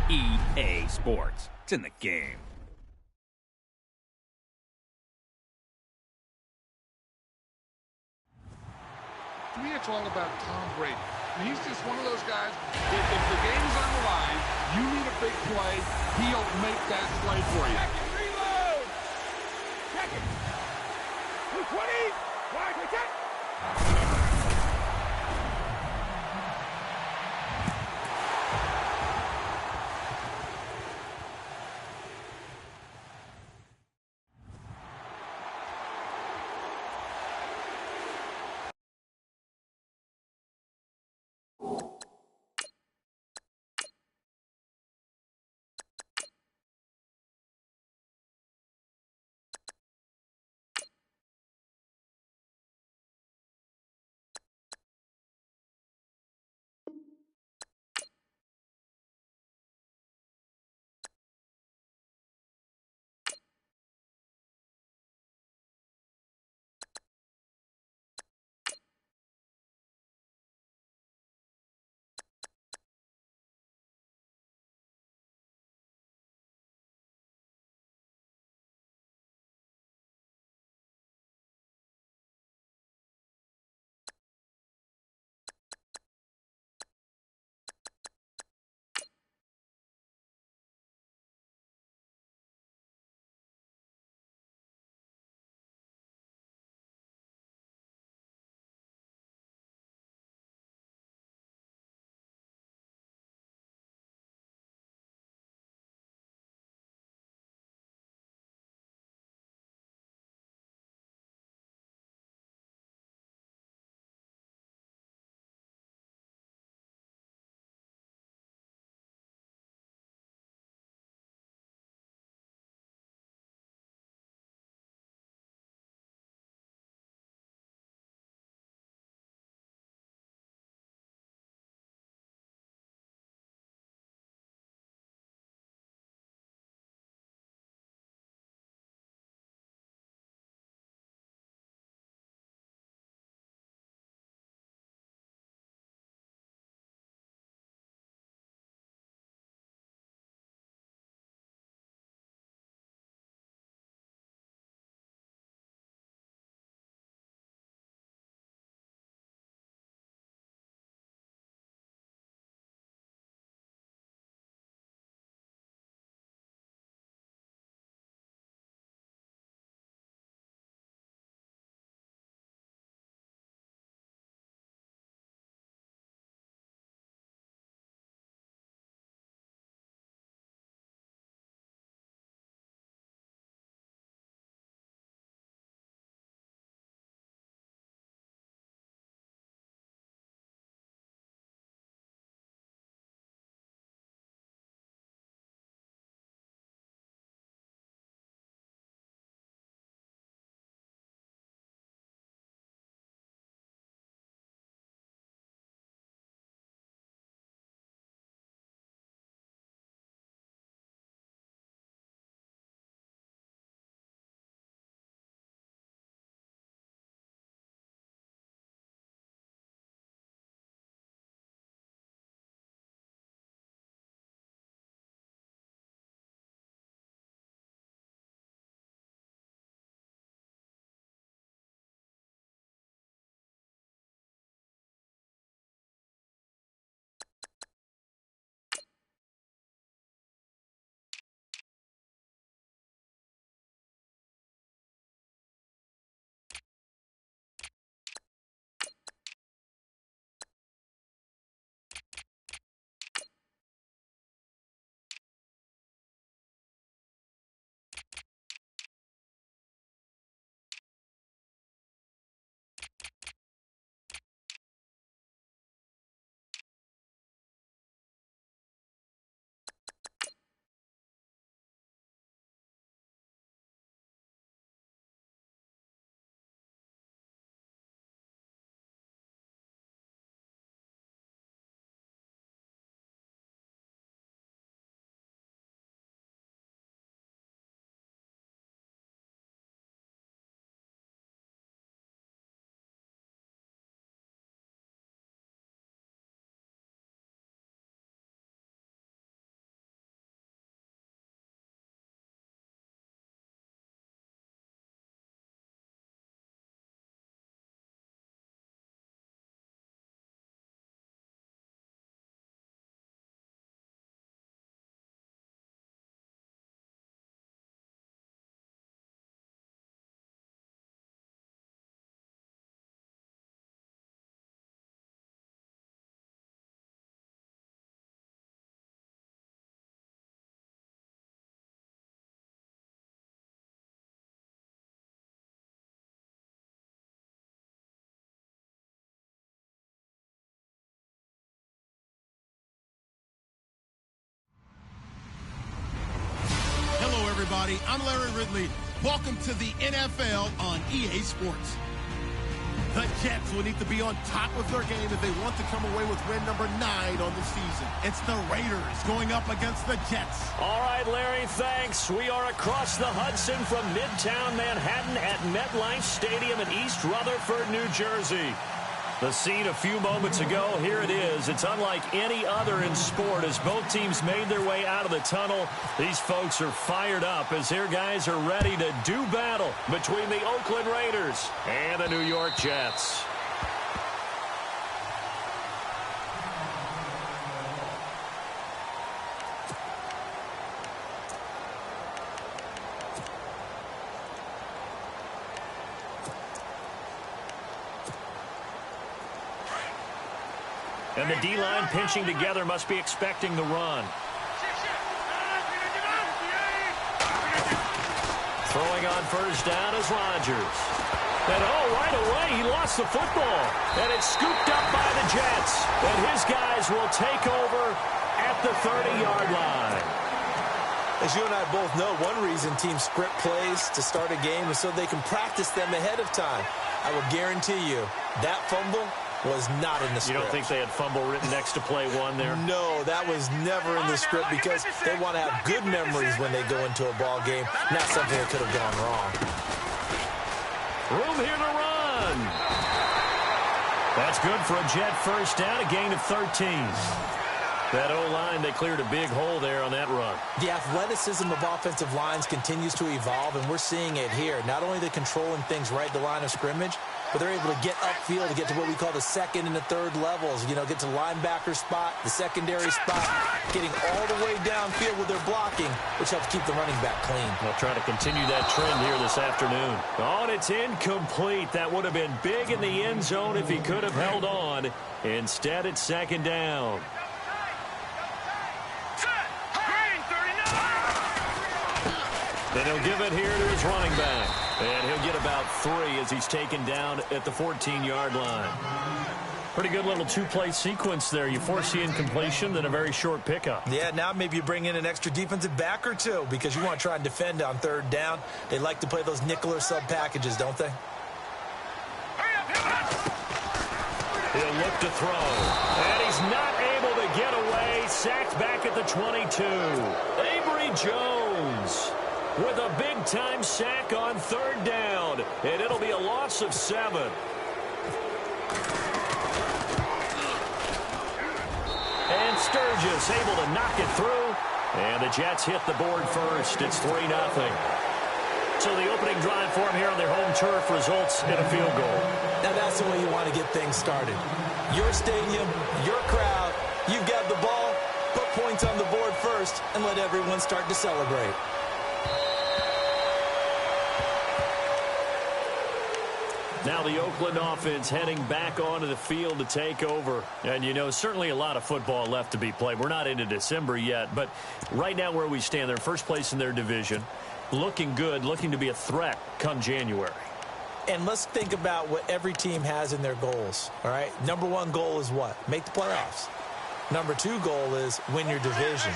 EA Sports. It's in the game. To me, it's all about Tom Brady. And he's just one of those guys, if the game's on the line, you need a big play, he'll make that play for you. Check it, reload! Check it! 220! Wide, check! everybody. I'm Larry Ridley. Welcome to the NFL on EA Sports. The Jets will need to be on top of their game if they want to come away with win number 9 on the season. It's the Raiders going up against the Jets. All right, Larry, thanks. We are across the Hudson from Midtown Manhattan at MetLife Stadium in East Rutherford, New Jersey. The scene a few moments ago, here it is. It's unlike any other in sport as both teams made their way out of the tunnel. These folks are fired up as their guys are ready to do battle between the Oakland Raiders and the New York Jets. And the D-line pinching together must be expecting the run. Throwing on first down is Rodgers. And right away, he lost the football. And it's scooped up by the Jets. And his guys will take over at the 30-yard line. As you and I both know, one reason teams script plays to start a game is so they can practice them ahead of time. I will guarantee you that fumble was not in the script. You don't think they had fumble written next to play one there? No, that was never in the script because they want to have good memories when they go into a ball game, not something that could have gone wrong. Room here to run. That's good for a Jet first down, a gain of 13. That O-line, they cleared a big hole there on that run. The athleticism of offensive lines continues to evolve, and we're seeing it here. Not only the controlling things right at the line of scrimmage, but they're able to get upfield to get to what we call the second and the third levels. You know, get to linebacker spot, the secondary spot, getting all the way downfield with their blocking, which helps keep the running back clean. They'll try to continue that trend here this afternoon. Oh, and it's incomplete. That would have been big in the end zone if he could have held on. Instead, it's second down. Then he'll give it here to his running back. And he'll get about 3 as he's taken down at the 14-yard line. Pretty good little two-play sequence there. You force the incompletion, then a very short pickup. Yeah, now maybe you bring in an extra defensive back or two because you want to try and defend on third down. They like to play those nickel or sub packages, don't they? He'll look to throw. And he's not able to get away. Sacked back at the 22. Avery Jones with a big-time sack on third down. And it'll be a loss of 7. And Sturgis able to knock it through. And the Jets hit the board first. It's 3-0. So the opening drive for them here on their home turf results in a field goal. Now that's the way you want to get things started. Your stadium, your crowd, you've got the ball, put points on the board first, and let everyone start to celebrate. Now the Oakland offense heading back onto the field to take over. And, you know, certainly a lot of football left to be played. We're not into December yet, but right now where we stand, they're first place in their division. Looking good, looking to be a threat come January. And let's think about what every team has in their goals, all right? Number 1 goal is what? Make the playoffs. Number 2 goal is win your division.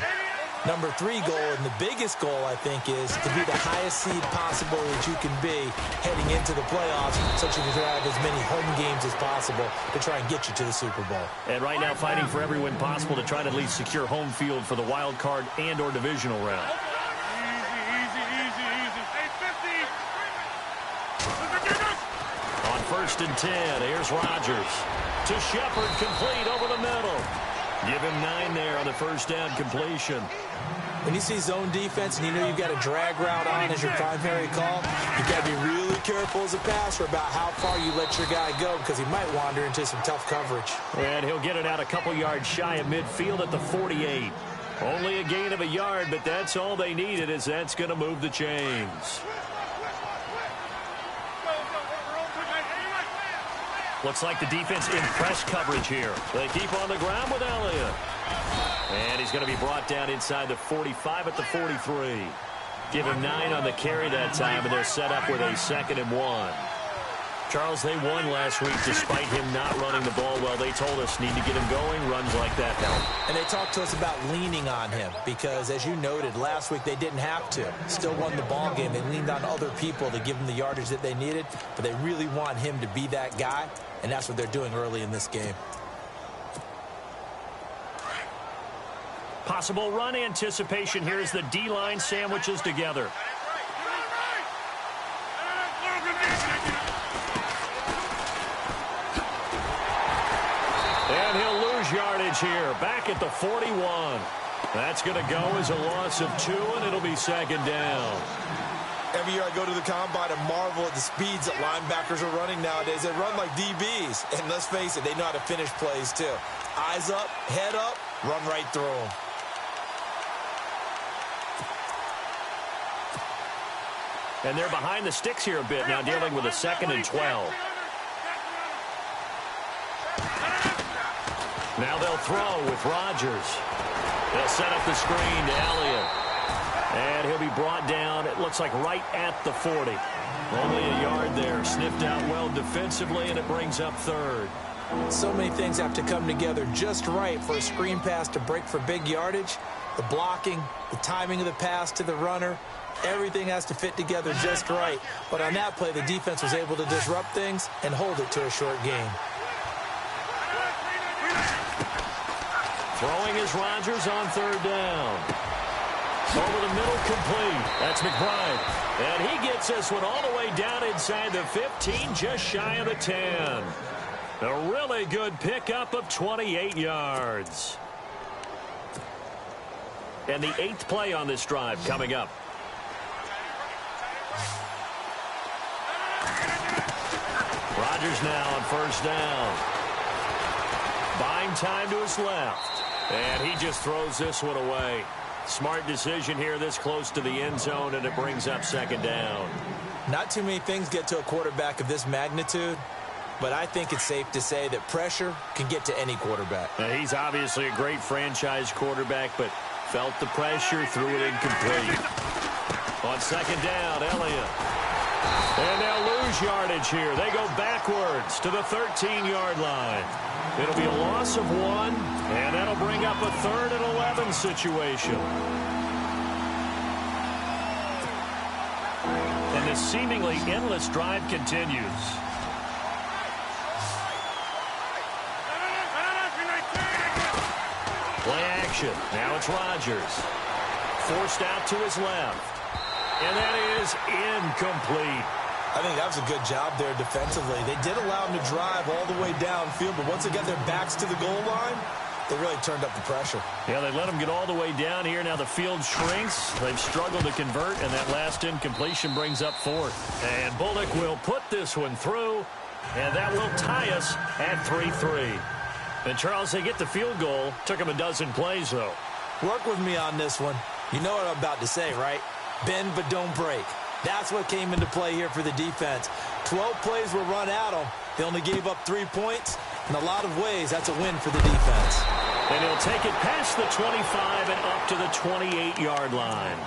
Number 3 goal, and the biggest goal, I think, is to be the highest seed possible that you can be heading into the playoffs so that you can have as many home games as possible to try and get you to the Super Bowl. And right now fighting for every win possible to try to at least secure home field for the wild card and or divisional round. On 1st and 10, here's Rodgers. To Shepard, complete over the middle. Give him 9 there on the first down completion. When you see zone defense and you know you've got a drag route on as your primary call, you've got to be really careful as a passer about how far you let your guy go because he might wander into some tough coverage. And he'll get it out a couple yards shy of midfield at the 48. Only a gain of a yard, but that's all they needed as that's going to move the chains. Looks like the defense in press coverage here. They keep on the ground with Elliott. And he's going to be brought down inside the 45 at the 43. Give him 9 on the carry that time, and they're set up with a 2nd and 1. Charles, they won last week despite him not running the ball well. They told us need to get him going. Runs like that help. And they talked to us about leaning on him because, as you noted, last week they didn't have to. Still won the ball game. They leaned on other people to give them the yardage that they needed, but they really want him to be that guy, and that's what they're doing early in this game. Possible run anticipation here as the D-line sandwiches together. And he'll lose yardage here, back at the 41. That's going to go as a loss of 2, and it'll be second down. Every year I go to the combine and marvel at the speeds that linebackers are running nowadays. They run like DBs, and let's face it, they know how to finish plays too. Eyes up, head up, run right through them. And they're behind the sticks here a bit now, dealing with a 2nd and 12. Now they'll throw with Rodgers. They'll set up the screen to Elliott. And he'll be brought down, it looks like right at the 40. Only a yard there, sniffed out well defensively, and it brings up 3rd. So many things have to come together just right for a screen pass to break for big yardage. The blocking, the timing of the pass to the runner, everything has to fit together just right. But on that play, the defense was able to disrupt things and hold it to a short gain. Throwing is Rodgers on 3rd down. Over the middle, complete. That's McBride. And he gets this one all the way down inside the 15, just shy of the 10. A really good pickup of 28 yards. And the 8th play on this drive coming up. Rodgers now on 1st down. Buying time to his left. And he just throws this one away. Smart decision here this close to the end zone, and it brings up 2nd down. Not too many things get to a quarterback of this magnitude, but I think it's safe to say that pressure can get to any quarterback. Now, he's obviously a great franchise quarterback, but felt the pressure, threw it incomplete. On 2nd down, Elliott. And they'll lose yardage here. They go backwards to the 13-yard line. It'll be a loss of 1, and that'll bring up a 3rd and 11 situation. And this seemingly endless drive continues. Play action. Now it's Rodgers. Forced out to his left. And that is incomplete. I think that was a good job there defensively. They did allow him to drive all the way downfield, but once they got their backs to the goal line, they really turned up the pressure. Yeah, they let him get all the way down here. Now the field shrinks. They've struggled to convert, and that last incompletion brings up 4th. And Bullock will put this one through, and that will tie us at 3-3. And, Charles, they get the field goal. Took them a dozen plays, though. Work with me on this one. You know what I'm about to say, right? Bend but don't break. That's what came into play here for the defense. 12 plays were run at them. They only gave up 3 points. In a lot of ways, that's a win for the defense. And he'll take it past the 25 and up to the 28-yard line.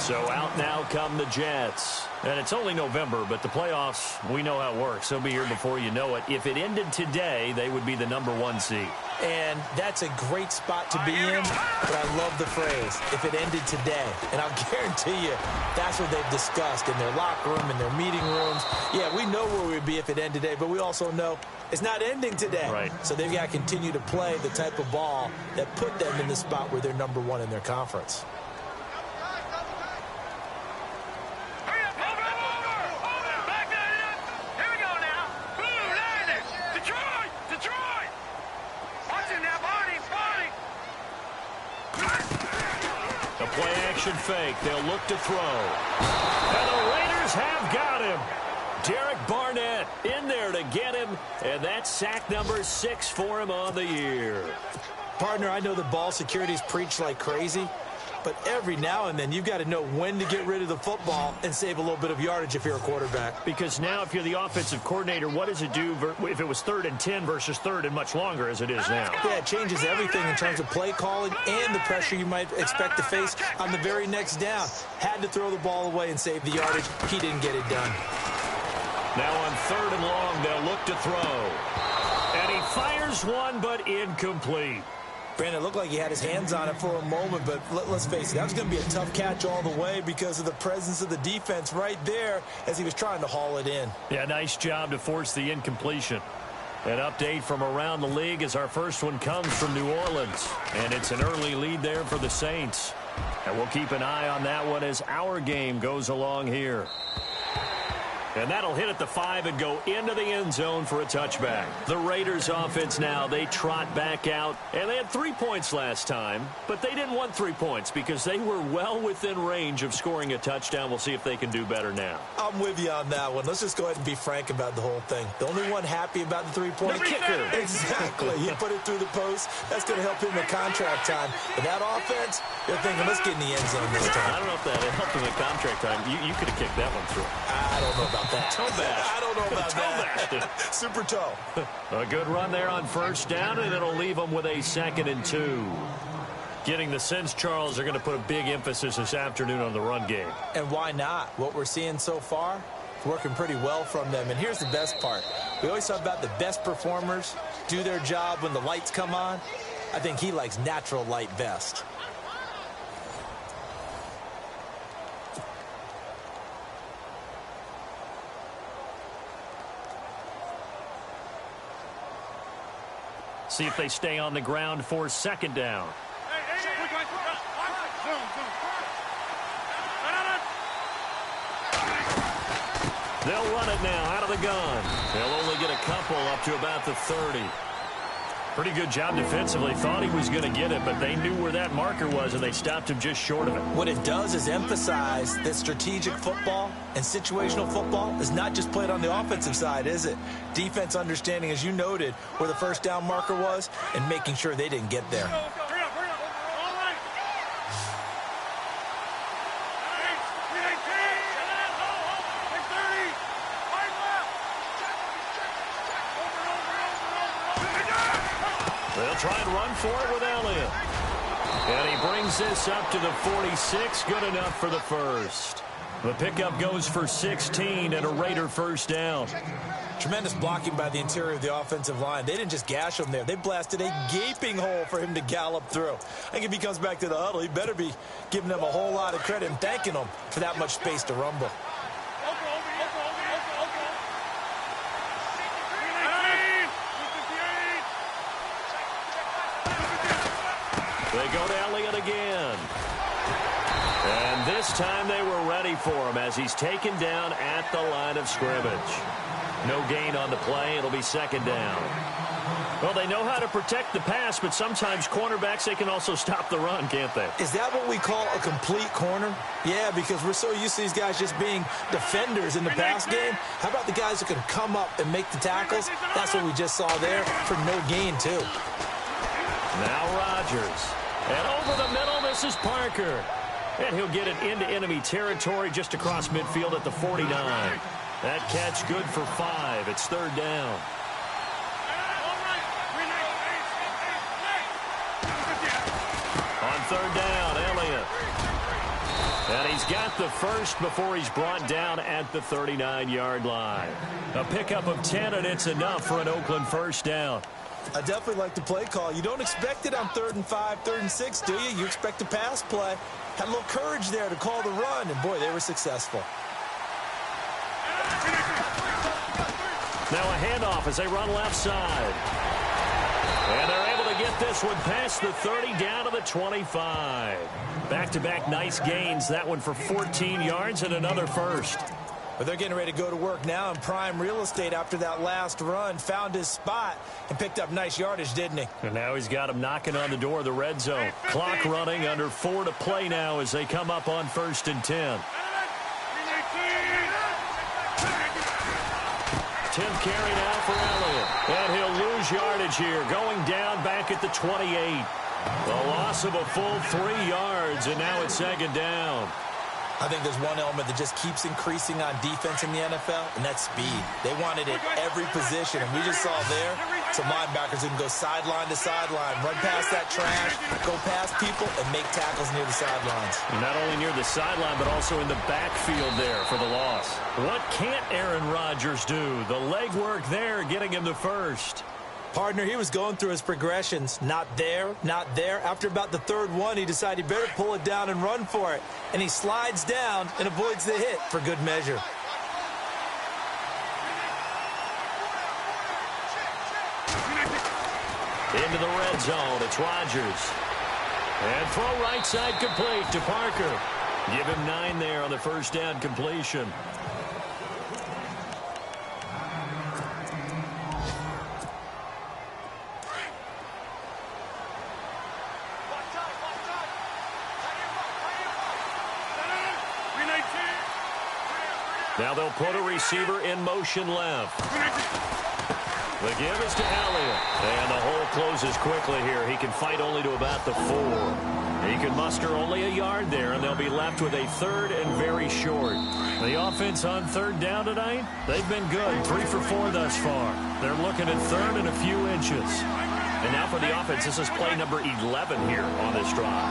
So out now come the Jets. And it's only November, but the playoffs, we know how it works. They'll be here before you know it. If it ended today, they would be the #1 seed. And that's a great spot to be in, but I love the phrase, if it ended today. And I'll guarantee you, that's what they've discussed in their locker room, in their meeting rooms. Yeah, we know where we'd be if it ended today, but we also know it's not ending today. Right. So they've got to continue to play the type of ball that put them in the spot where they're #1 in their conference. Play-action fake. They'll look to throw. And the Raiders have got him. Derek Barnett in there to get him. And that's sack number 6 for him on the year. Partner, I know the ball security's preached like crazy, but every now and then you've got to know when to get rid of the football and save a little bit of yardage if you're a quarterback. Because now if you're the offensive coordinator, what does it do if it was 3rd and 10 versus 3rd and much longer as it is now? Yeah, it changes everything in terms of play calling and the pressure you might expect to face on the very next down. Had to throw the ball away and save the yardage. He didn't get it done. Now on 3rd and long, they'll look to throw. And he fires one, but incomplete. Brandon, it looked like he had his hands on it for a moment, but let's face it, that was going to be a tough catch all the way because of the presence of the defense right there as he was trying to haul it in. Yeah, nice job to force the incompletion. An update from around the league as our first one comes from New Orleans. And it's an early lead there for the Saints. And we'll keep an eye on that one as our game goes along here. And that'll hit at the 5 and go into the end zone for a touchback. The Raiders offense now, they trot back out. And they had 3 points last time, but they didn't want 3 points because they were well within range of scoring a touchdown. We'll see if they can do better now. I'm with you on that one. Let's just go ahead and be frank about the whole thing. The only one happy about the three-point kicker. Exactly. He put it through the post. That's going to help him in contract time. But that offense, they're thinking, let's get in the end zone this time. I don't know if that helped him in contract time. You could have kicked that one through. I don't know about that. Toe bash. I don't know about that. Super toe. A good run there on 1st down, and it'll leave them with a 2nd and 2. Getting the sense Charles are going to put a big emphasis this afternoon on the run game. And why not? What we're seeing so far, it's working pretty well from them. And here's the best part. We always talk about the best performers do their job when the lights come on. I think he likes natural light best. See if they stay on the ground for 2nd down. They'll run it now out of the gun. They'll only get a couple up to about the 30. Pretty good job defensively. Thought he was going to get it, but they knew where that marker was, and they stopped him just short of it. What it does is emphasize that strategic football and situational football is not just played on the offensive side, is it? Defense understanding, as you noted, where the 1st down marker was and making sure they didn't get there. They'll try and run for it with Elliott. And he brings this up to the 46. Good enough for the 1st. The pickup goes for 16 and a Raider 1st down. Tremendous blocking by the interior of the offensive line. They didn't just gash him there. They blasted a gaping hole for him to gallop through. I think if he comes back to the huddle, he better be giving them a whole lot of credit and thanking them for that much space to rumble. They go to Elliott again. And this time they were ready for him as he's taken down at the line of scrimmage. No gain on the play. It'll be 2nd down. Well, they know how to protect the pass, but sometimes cornerbacks, they can also stop the run, can't they? Is that what we call a complete corner? Yeah, because we're so used to these guys just being defenders in the pass game. How about the guys who can come up and make the tackles? That's what we just saw there for no gain, too. Now Rodgers. And over the middle, this is Parker. And he'll get it into enemy territory just across midfield at the 49. That catch good for 5. It's 3rd down. On 3rd down, Elliott. And he's got the 1st before he's brought down at the 39-yard line. A pickup of 10, and it's enough for an Oakland 1st down. I definitely like the play call. You don't expect it on 3rd and 5, 3rd and 6, do you? You expect a pass play. Had a little courage there to call the run, and boy, they were successful. Now a handoff as they run left side. And they're able to get this one past the 30 down to the 25. Back-to-back nice gains. That one for 14 yards and another 1st. But they're getting ready to go to work now in prime real estate after that last run. Found his spot and picked up nice yardage, didn't he? And now he's got him knocking on the door of the red zone. Clock running, under 4 to play now as they come up on 1st and 10. 10th carry now for Elliott. And he'll lose yardage here, going down back at the 28. The loss of a full 3 yards, and now it's 2nd down. I think there's one element that just keeps increasing on defense in the NFL, and that's speed. They want it at every position, and we just saw there Some linebackers who can go sideline to sideline, run past that trash, go past people, and make tackles near the sidelines. Not only near the sideline, but also in the backfield there for the loss. What can't Aaron Rodgers do? The legwork there getting him the first. Partner, he was going through his progressions. Not there, not there. After about the third one, he decided he better pull it down and run for it. And he slides down and avoids the hit for good measure. Into the red zone, it's Rodgers. And throw right side complete to Parker. Give him 9 there on the first down completion. Now they'll put a receiver in motion left. The give is to Elliott. And the hole closes quickly here. He can fight only to about the 4. He can muster only a yard there, and they'll be left with a third and very short. The offense on third down tonight, they've been good. 3 for 4 thus far. They're looking at third and a few inches. And now for the offense, this is play number 11 here on this drive.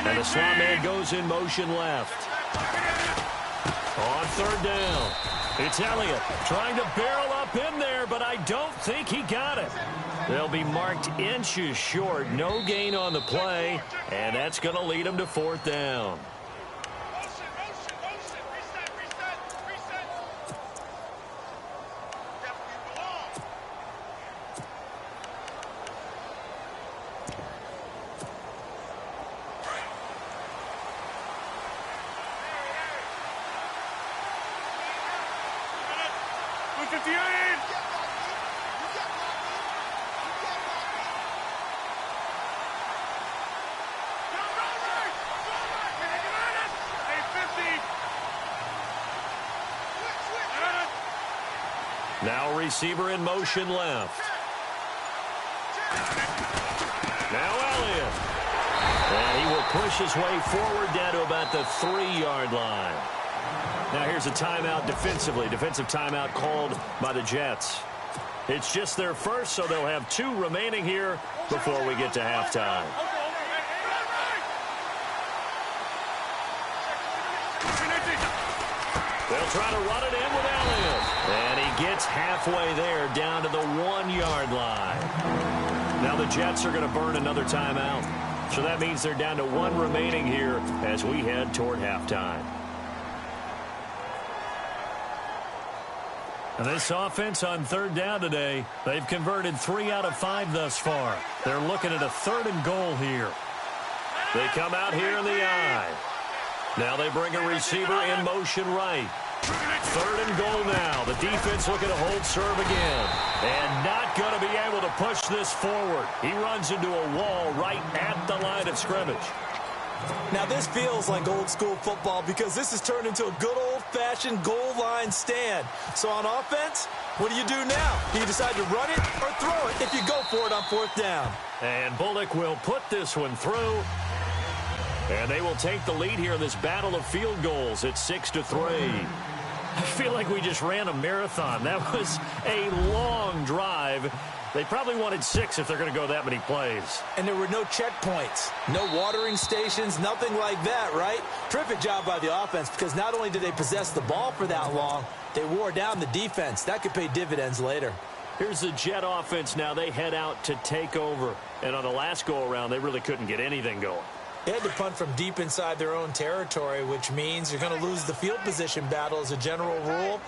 And the slot man goes in motion left. On third down, it's Elliott trying to barrel up in there, but I don't think he got it. They'll be marked inches short. No gain on the play, and that's going to lead them to fourth down. Now receiver in motion left. Now Elliott. And he will push his way forward down to about the 3-yard line. Now here's a timeout defensively. Defensive timeout called by the Jets. It's just their first, so they'll have 2 remaining here before we get to halftime. They'll try to run it in with Elliott. And he gets halfway there down to the 1-yard line. Now the Jets are going to burn another timeout. So that means they're down to 1 remaining here as we head toward halftime. And this offense on third down today, they've converted 3 out of 5 thus far. They're looking at a 3rd and goal here. They come out here in the eye. Now they bring a receiver in motion right. 3rd and goal now. The defense looking to hold serve again. And not going to be able to push this forward. He runs into a wall right at the line of scrimmage. Now this feels like old school football because this has turned into a good old-fashioned goal line stand. So on offense, what do you do now? Do you decide to run it or throw it if you go for it on 4th down? And Bullock will put this one through. And they will take the lead here in this battle of field goals at 6-3. I feel like we just ran a marathon. That was a long drive. They probably wanted 6 if they're going to go that many plays. And there were no checkpoints, no watering stations, nothing like that, right? Terrific job by the offense because not only did they possess the ball for that long, they wore down the defense. That could pay dividends later. Here's the Jet offense now. They head out to take over. And on the last go-around, they really couldn't get anything going. They had to punt from deep inside their own territory, which means you're going to lose the field position battle as a general rule.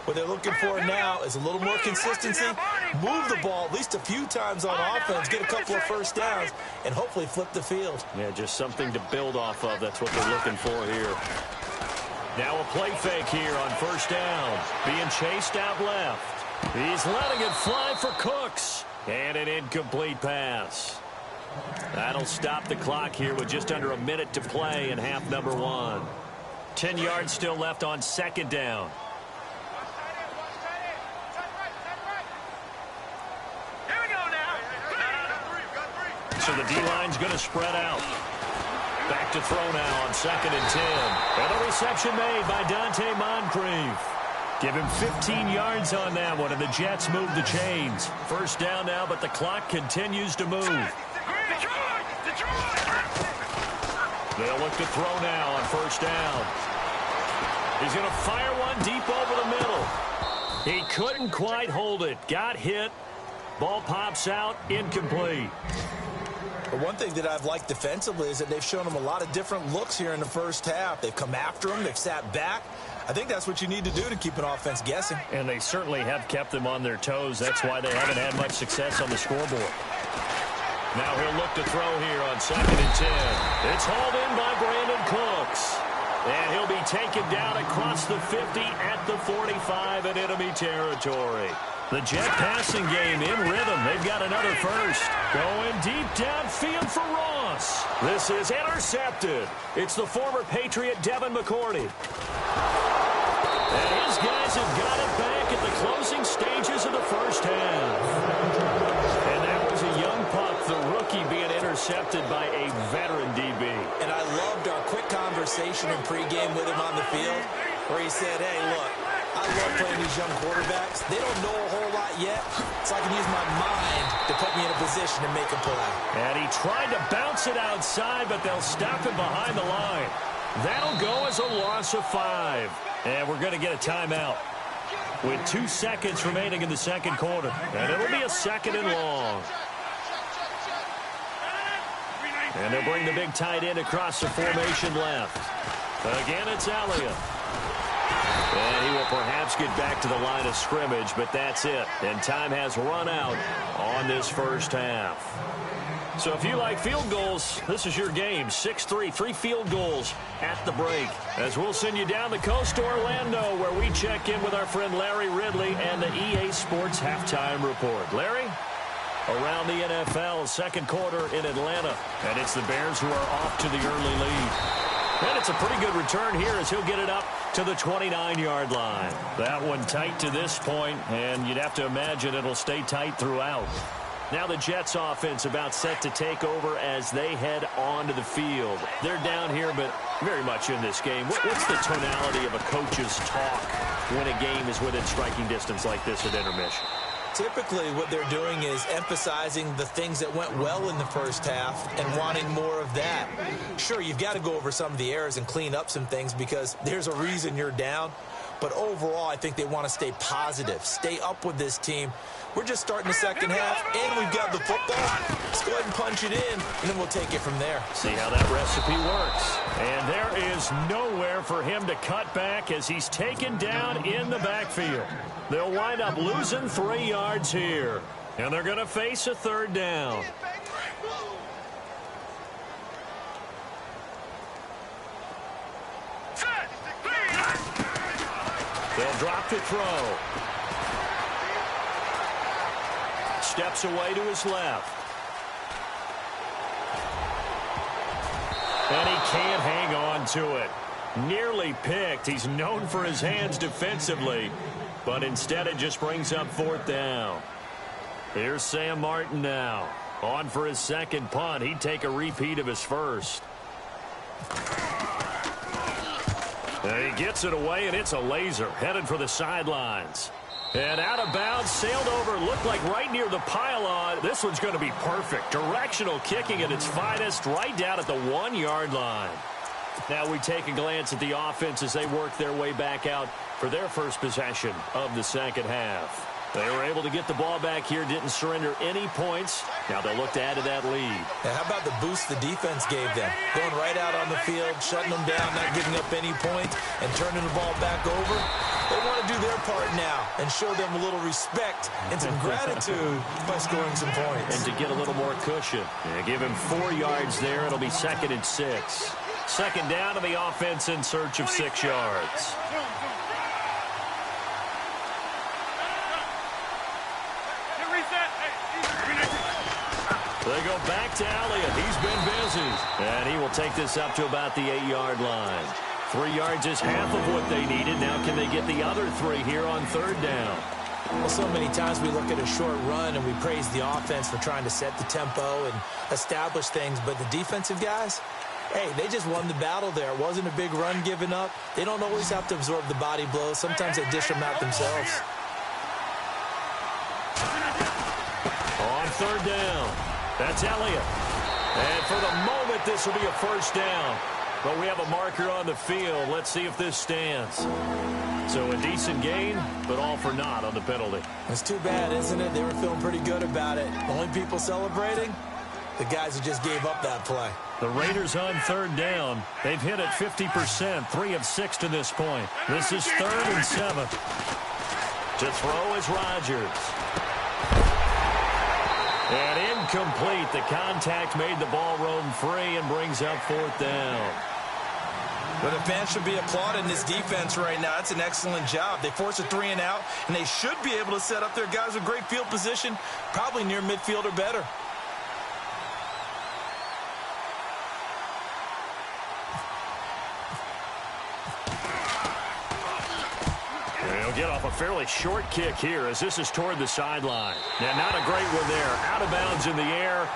What they're looking for now is a little more consistency, move the ball at least a few times on offense, get a couple of first downs, and hopefully flip the field. Yeah, just something to build off of. That's what they're looking for here. Now a play fake here on 1st down. Being chased out left. He's letting it fly for Cooks. And an incomplete pass. That'll stop the clock here with just under a minute to play in half number 1. 10 yards still left on 2nd down. So the D-line's going to spread out. Back to throw now on 2nd and 10. And a reception made by Dante Moncrief. Give him 15 yards on that one, and the Jets move the chains. First down now, but the clock continues to move. They'll look to throw now on first down. He's going to fire one deep over the middle. He couldn't quite hold it. Got hit. Ball pops out, incomplete. But one thing that I've liked defensively is that they've shown him a lot of different looks here in the first half. They've come after him. They've sat back. I think that's what you need to do to keep an offense guessing. And they certainly have kept them on their toes. That's why they haven't had much success on the scoreboard. Now he'll look to throw here on 2nd and 10. It's hauled in by Brandon Cooks. And he'll be taken down across the 50 at the 45 in enemy territory. The Jet passing game in rhythm. They've got another first. Going deep downfield for Ross. This is intercepted. It's the former Patriot Devin McCourty. And his guys have got it back at the closing stages of the first half. And that was a young pup, the rookie, being intercepted by a veteran DB. And I loved our quick conversation in pregame with him on the field where he said, hey, look, I love playing these young quarterbacks. They don't know a whole lot yet, so I can use my mind to put me in a position to make a play. And he tried to bounce it outside, but they'll stop him behind the line. That'll go as a loss of 5. And we're going to get a timeout with 2 seconds remaining in the second quarter. And it'll be a 2nd and long. And they'll bring the big tight end across the formation left. Again, it's Elliott. And he will perhaps get back to the line of scrimmage, but that's it. And time has run out on this first half. So if you like field goals, this is your game. 6-3, 3 field goals at the break. As we'll send you down the coast to Orlando, where we check in with our friend Larry Ridley and the EA Sports Halftime Report. Larry? Around the NFL, second quarter in Atlanta. And it's the Bears who are off to the early lead. And it's a pretty good return here as he'll get it up to the 29-yard line. That one tight to this point, and you'd have to imagine it'll stay tight throughout. Now the Jets offense about set to take over as they head onto the field. They're down here, but very much in this game. What's the tonality of a coach's talk when a game is within striking distance like this at intermission? Typically, what they're doing is emphasizing the things that went well in the first half and wanting more of that. Sure, you've got to go over some of the errors and clean up some things because there's a reason you're down. But overall, I think they want to stay positive, stay up with this team. We're just starting the second half, and we've got the football. Let's go ahead and punch it in, and then we'll take it from there. See how that recipe works. And there is nowhere for him to cut back as he's taken down in the backfield. They'll wind up losing 3 yards here. And they're going to face a third down. They'll drop to throw. Steps away to his left. And he can't hang on to it. Nearly picked. He's known for his hands defensively. But instead it just brings up 4th down. Here's Sam Martin now. On for his second punt. He'd take a repeat of his first. And he gets it away, and it's a laser. Headed for the sidelines. And out of bounds, sailed over, looked like right near the pylon. This one's going to be perfect. Directional kicking at its finest, right down at the 1-yard line. Now we take a glance at the offense as they work their way back out for their first possession of the second half. They were able to get the ball back here, didn't surrender any points. Now they'll look to add to that lead. And how about the boost the defense gave them? Going right out on the field, shutting them down, not giving up any points, and turning the ball back over. They want to do their part now and show them a little respect and some gratitude by scoring some points. And to get a little more cushion. Yeah, give him 4 yards there. It'll be 2nd and 6. Second down to the offense in search of 6 yards. They go back to Elliott. He's been busy. And he will take this up to about the 8-yard line. 3 yards is half of what they needed. Now can they get the other 3 here on 3rd down? Well, so many times we look at a short run and we praise the offense for trying to set the tempo and establish things. But the defensive guys, Hey, they just won the battle there. It wasn't a big run given up. They don't always have to absorb the body blows. Sometimes they dish them out themselves. On third down, that's Elliott. And for the moment, this will be a first down. But we have a marker on the field. Let's see if this stands. So a decent gain, but all for naught on the penalty. It's too bad, isn't it? They were feeling pretty good about it. The only people celebrating? The guys who just gave up that play. The Raiders on third down. They've hit it 50%, 3 of 6 to this point. This is 3rd and 7. To throw is Rodgers. And incomplete. The contact made the ball roam free and brings up 4th down. But the fans should be applauding this defense right now. It's an excellent job. They force a 3 and out, and they should be able to set up their guys with great field position, probably near midfield or better. They'll get off a fairly short kick here as this is toward the sideline. Yeah, not a great one there. Out of bounds in the air.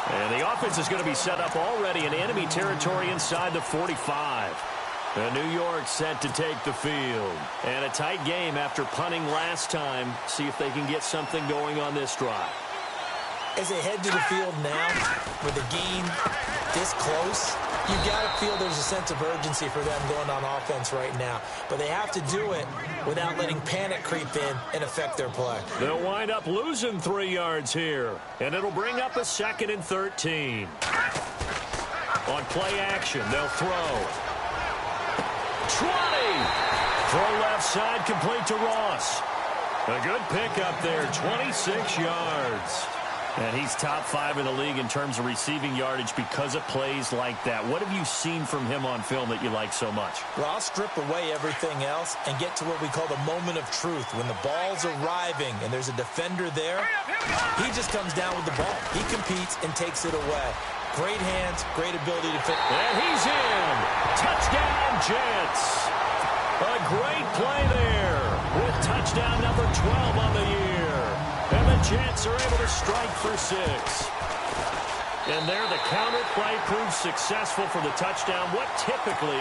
And the offense is going to be set up already in enemy territory inside the 45. New York set to take the field. And a tight game after punting last time. See if they can get something going on this drive. As they head to the field now, with the game this close, you got to feel there's a sense of urgency for them going on offense right now. But they have to do it without letting panic creep in and affect their play. They'll wind up losing 3 yards here. And it'll bring up a 2nd and 13. On play action, they'll throw. 20! Throw left side, complete to Ross. A good pickup there, 26 yards. And he's top 5 in the league in terms of receiving yardage because of plays like that. What have you seen from him on film that you like so much? Well, I'll strip away everything else and get to what we call the moment of truth. When the ball's arriving and there's a defender there, he just comes down with the ball. He competes and takes it away. Great hands, great ability to fit. And he's in. Touchdown, Jets. A great play there with touchdown number 12 on the year. And the Jets are able to strike for 6. And there the counter play proves successful for the touchdown. What typically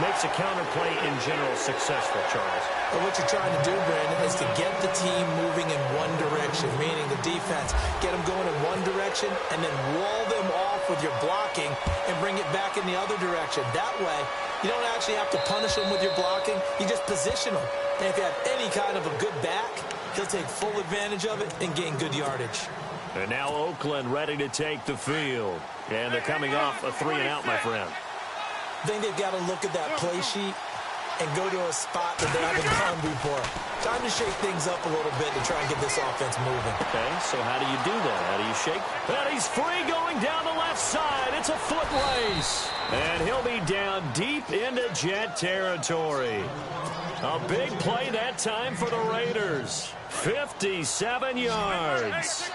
makes a counter play in general successful, Charles? Well, what you're trying to do, Brandon, is to get the team moving in one direction, meaning the defense. Get them going in one direction and then wall them off with your blocking and bring it back in the other direction. That way, you don't actually have to punish them with your blocking. You just position them. And if you have any kind of a good back, he'll take full advantage of it and gain good yardage. And now Oakland ready to take the field. And they're coming off a 3 and out, my friend. I think they've got to look at that play sheet and go to a spot that they haven't done before. Time to shake things up a little bit to try and get this offense moving. Okay, so how do you do that? How do you shake? And he's free going down the left side. It's a foot race. And he'll be down deep into Jet territory. A big play that time for the Raiders. 57 yards.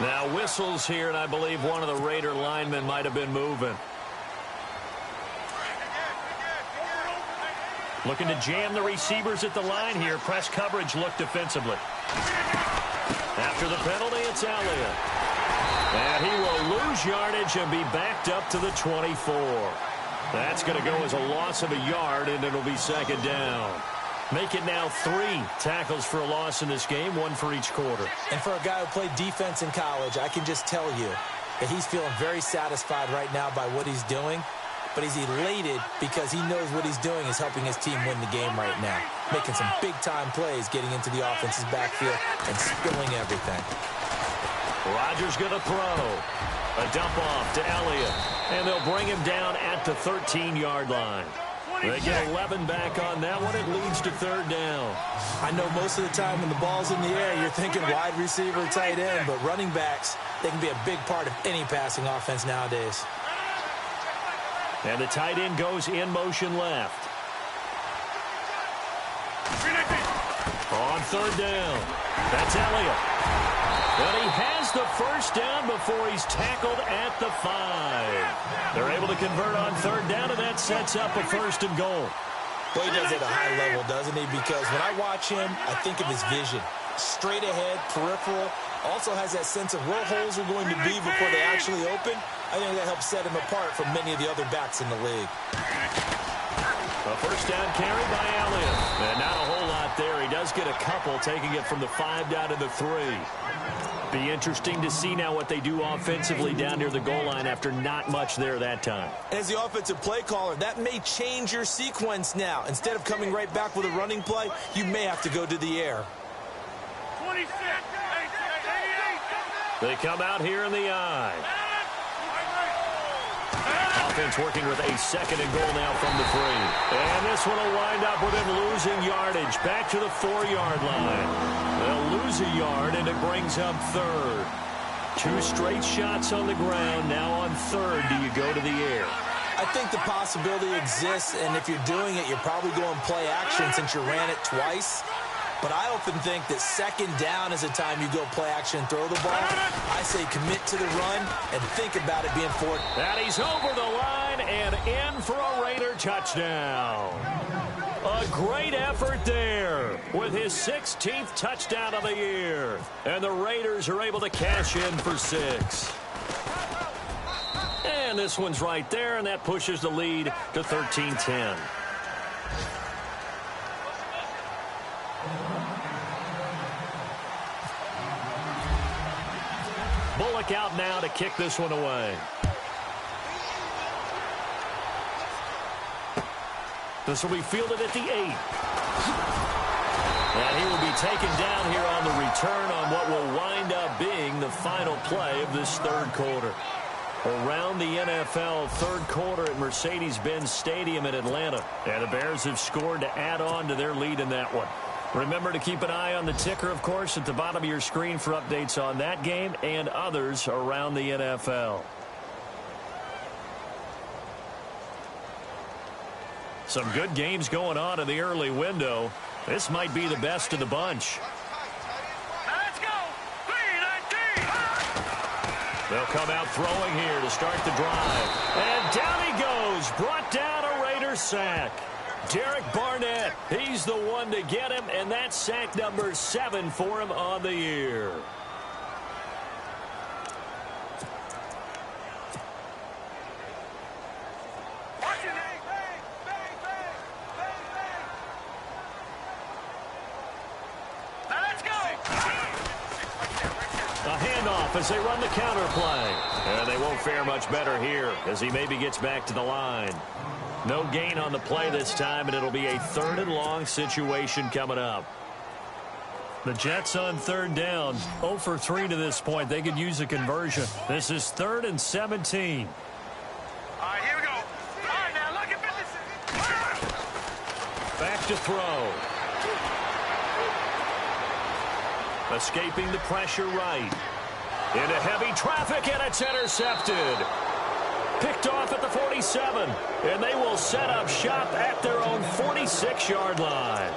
Now whistles here, and I believe one of the Raider linemen might have been moving. Looking to jam the receivers at the line here. Press coverage look defensively. After the penalty, it's Elliott. And he will lose yardage and be backed up to the 24. That's going to go as a loss of a yard, and it'll be 2nd down. Make it now 3 tackles for a loss in this game, 1 for each quarter. And for a guy who played defense in college, I can just tell you that he's feeling very satisfied right now by what he's doing. But he's elated because he knows what he's doing is helping his team win the game right now. Making some big-time plays, getting into the offense's backfield and spilling everything. Rodgers going to throw. A dump off to Elliott. And they'll bring him down at the 13-yard line. They get 11 back on that one. It leads to 3rd down. I know most of the time when the ball's in the air, you're thinking wide receiver, tight end, but running backs, they can be a big part of any passing offense nowadays. And the tight end goes in motion left. On 3rd down, that's Elliott. And he has the 1st down before he's tackled at the 5. They're able to convert on 3rd down, and that sets up a 1st and goal. Well, he does it at a high level, doesn't he? Because when I watch him, I think of his vision. straight ahead, peripheral. Also has that sense of where holes are going to be before they actually open. I think that helps set him apart from many of the other backs in the league. A first down carry by Elliott. And not a whole lot there. He does get a couple, taking it from the 5 down to the 3. Be interesting to see now what they do offensively down near the goal line after not much there that time. As the offensive play caller, that may change your sequence now. Instead of coming right back with a running play, you may have to go to the air. 26. They come out here in the eye. Offense working with a 2nd and goal now from the 3. And this one will wind up with him losing yardage. Back to the 4-yard line. They'll lose a yard, and it brings up 3rd. 2 straight shots on the ground. Now on 3rd, do you go to the air? I think the possibility exists, and if you're doing it, you're probably going play action since you ran it twice. But I often think that 2nd down is a time you go play action and throw the ball. I say commit to the run and think about it being forward. And he's over the line and in for a Raider touchdown. A great effort there with his 16th touchdown of the year. And the Raiders are able to cash in for 6. And this one's right there, and that pushes the lead to 13-10. Bullock out now to kick this one away. This will be fielded at the 8. And he will be taken down here on the return on what will wind up being the final play of this 3rd quarter. Around the NFL 3rd quarter at Mercedes-Benz Stadium in Atlanta. And the Bears have scored to add on to their lead in that one. Remember to keep an eye on the ticker, of course, at the bottom of your screen for updates on that game and others around the NFL. Some good games going on in the early window. This might be the best of the bunch. Let's go. They'll come out throwing here to start the drive. And down he goes. Brought down a Raider sack. Derek Barnett, he's the one to get him, and that's sack number 7 for him on the year. A handoff as they run the counter play. And they won't fare much better here as he maybe gets back to the line. No gain on the play this time, and it'll be a 3rd and long situation coming up. The Jets on 3rd down, 0 for 3 to this point. They could use a conversion. This is 3rd and 17. All right, here we go. All right, now look at this. Back to throw. Escaping the pressure right. Into heavy traffic, and it's intercepted. Picked off at the 47, and they will set up shop at their own 46-yard line.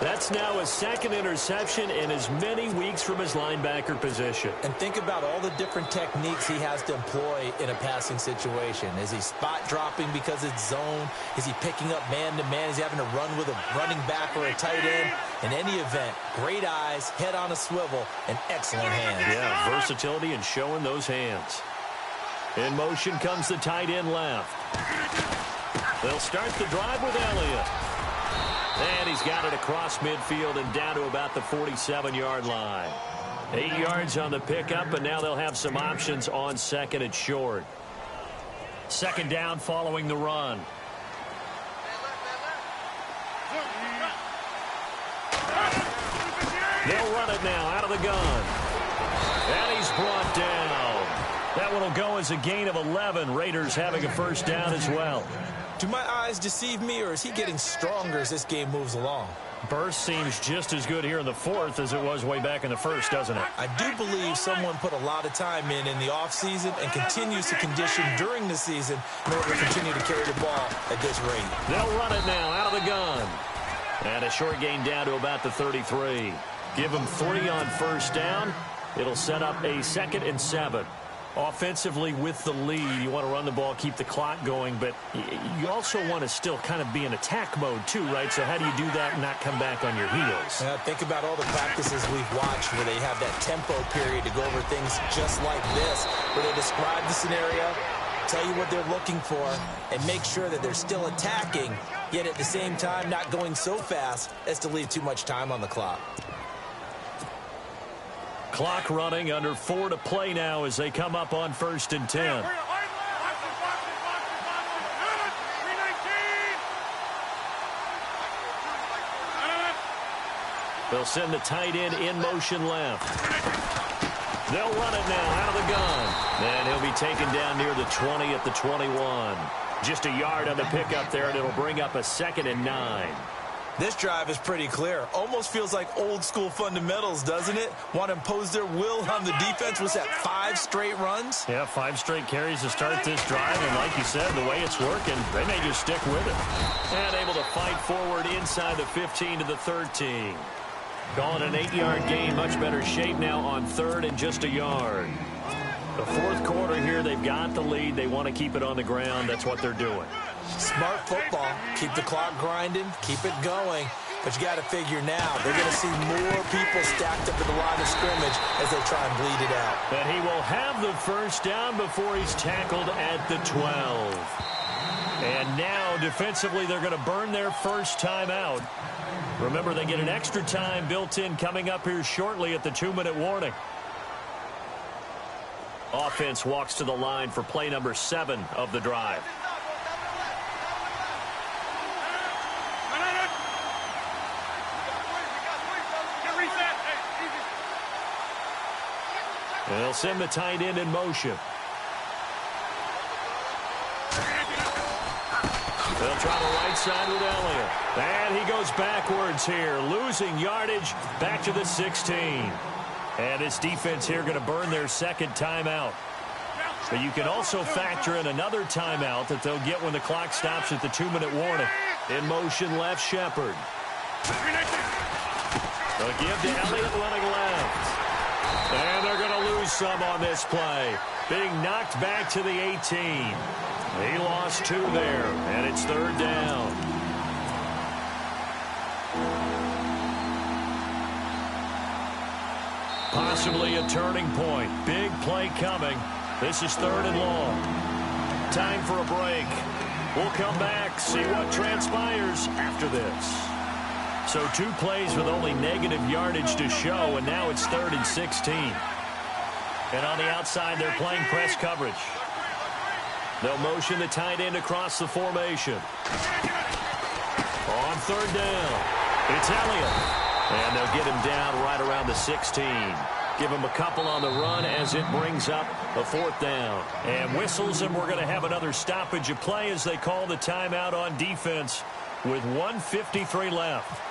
That's now his 2nd interception in as many weeks from his linebacker position. And think about all the different techniques he has to employ in a passing situation. Is he spot dropping because it's zone? Is he picking up man-to-man? Is he having to run with a running back or a tight end? In any event, great eyes, head on a swivel, and excellent hands. Yeah, versatility and showing those hands. In motion comes the tight end left. They'll start the drive with Elliott. And he's got it across midfield and down to about the 47-yard line. 8 yards on the pickup, and now they'll have some options on 2nd and short. 2nd down following the run. They'll run it now out of the gun. And he's brought down. That one will go as a gain of 11. Raiders having a first down as well. Do my eyes deceive me, or is he getting stronger as this game moves along? Burst seems just as good here in the 4th as it was way back in the 1st, doesn't it? I do believe someone put a lot of time in the offseason and continues to condition during the season in order to continue to carry the ball at this rate. They'll run it now out of the gun. And a short gain down to about the 33. Give him 3 on first down. It'll set up a 2nd and 7. Offensively with the lead, you want to run the ball, keep the clock going, but you also want to still kind of be in attack mode too, right? So how do you do that and not come back on your heels? Think about all the practices we've watched where they have that tempo period to go over things just like this, where they describe the scenario, tell you what they're looking for, and make sure that they're still attacking, yet at the same time not going so fast as to leave too much time on the clock. Clock running, under 4 to play now as they come up on 1st and 10. They'll send the tight end in motion left. They'll run it now out of the gun. And he'll be taken down near the 20 at the 21. Just a yard on the pickup there, and it'll bring up a 2nd and 9. This drive is pretty clear. Almost feels like old school fundamentals, doesn't it? Want to impose their will on the defense. Was that 5 straight runs? Yeah, 5 straight carries to start this drive. And like you said, the way it's working, they may just stick with it. And able to fight forward inside the 15 to the 13. Calling an 8-yard gain. Much better shape now on 3rd and just a yard. The 4th quarter here, they've got the lead. They want to keep it on the ground. That's what they're doing. Smart football. Keep the clock grinding. Keep it going. But you got to figure now, they're going to see more people stacked up at the line of scrimmage as they try and bleed it out. And he will have the first down before he's tackled at the 12. And now, defensively, they're going to burn their first timeout. Remember, they get an extra time built in coming up here shortly at the 2-minute warning. Offense walks to the line for play number 7 of the drive. They'll send the tight end in motion. They'll try the right side with Elliott. And he goes backwards here, losing yardage back to the 16. And this defense here going to burn their 2nd timeout. But you can also factor in another timeout that they'll get when the clock stops at the 2-minute warning. In motion left, Shepard. They'll give to Elliott running left. And they're going to lose some on this play. Being knocked back to the 18. He lost 2 there, and it's 3rd down. Possibly a turning point. Big play coming. This is 3rd and long. Time for a break. We'll come back, see what transpires after this. So 2 plays with only negative yardage to show, and now it's 3rd and 16. And on the outside, they're playing press coverage. They'll motion the tight end across the formation. On 3rd down, it's Elliott. And they'll get him down right around the 16. Give him a couple on the run as it brings up a 4th down. And whistles, and we're going to have another stoppage of play as they call the timeout on defense with 1:53 left.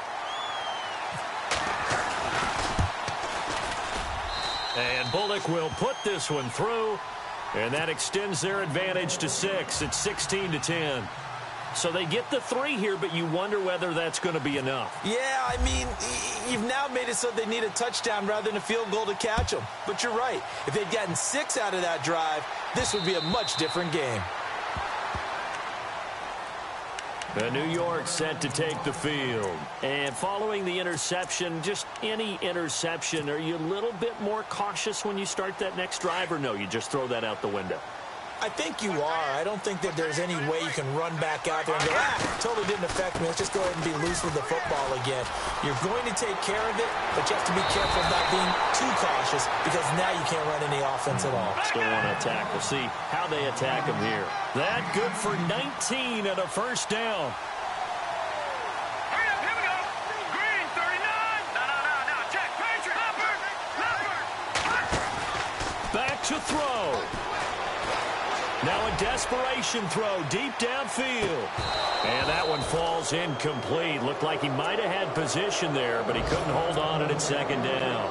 And Bullock will put this one through, and that extends their advantage to 6. It's 16-10. So they get the 3 here, but you wonder whether that's going to be enough. Yeah, I mean, you've now made it so they need a touchdown rather than a field goal to catch them. But you're right. If they'd gotten 6 out of that drive, this would be a much different game. New York set to take the field. And following the interception, just any interception, are you a little bit more cautious when you start that next drive, or no, you just throw that out the window? I think you are. I don't think that there's any way you can run back out there and go, totally didn't affect me. Let's just go ahead and be loose with the football again. You're going to take care of it, but you have to be careful of not being too cautious because now you can't run any offense at all. Still want to attack. We'll see how they attack him here. That good for 19 and a 1st down. Hurry up, here we go. Green, 39. No, check. Patriot. Hopper. Back to throw. Now a desperation throw deep downfield. And that one falls incomplete. Looked like he might have had position there, but he couldn't hold on, and it's 2nd down.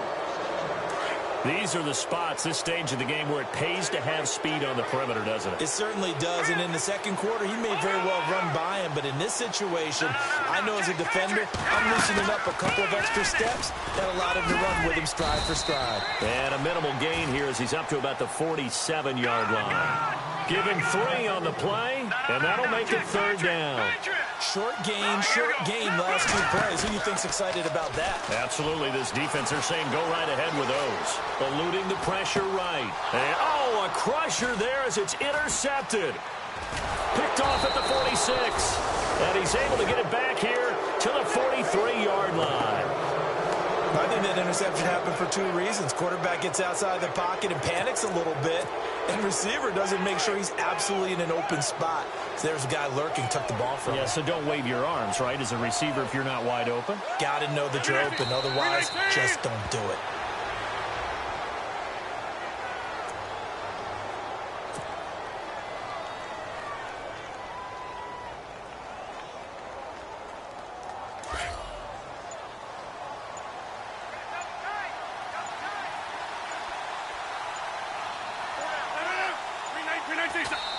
These are the spots, this stage of the game, where it pays to have speed on the perimeter, doesn't it? It certainly does, and in the second quarter, he may very well run by him, but in this situation, I know as a defender, I'm loosening up a couple of extra steps that allowed him to run with him stride for stride. And a minimal gain here as he's up to about the 47-yard line. Give him 3 on the play, and that'll make it 3rd down. Short gain last 2 plays. Who do you think's excited about that? Absolutely. This defense, they're saying go right ahead with those. Eluding the pressure right. And, a crusher there as it's intercepted. Picked off at the 46. And he's able to get it back here to the 43-yard line. I think that interception happened for 2 reasons. Quarterback gets outside the pocket and panics a little bit, and receiver doesn't make sure he's absolutely in an open spot. So there's a guy lurking, took the ball from him. Yeah, so don't wave your arms, right, as a receiver if you're not wide open. Got to know that you're open. Otherwise, just don't do it.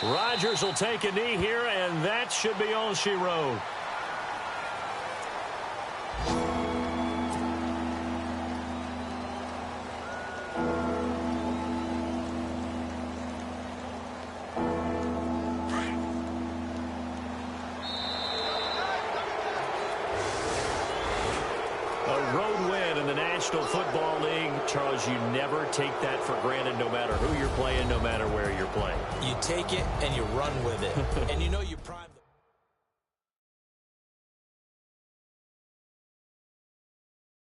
Rodgers will take a knee here, and that should be all she wrote. A road win in the National Football League. Charles, you never take that for granted, no matter who you're playing, no matter where you're playing. You take it and you run with it. And you know you prime.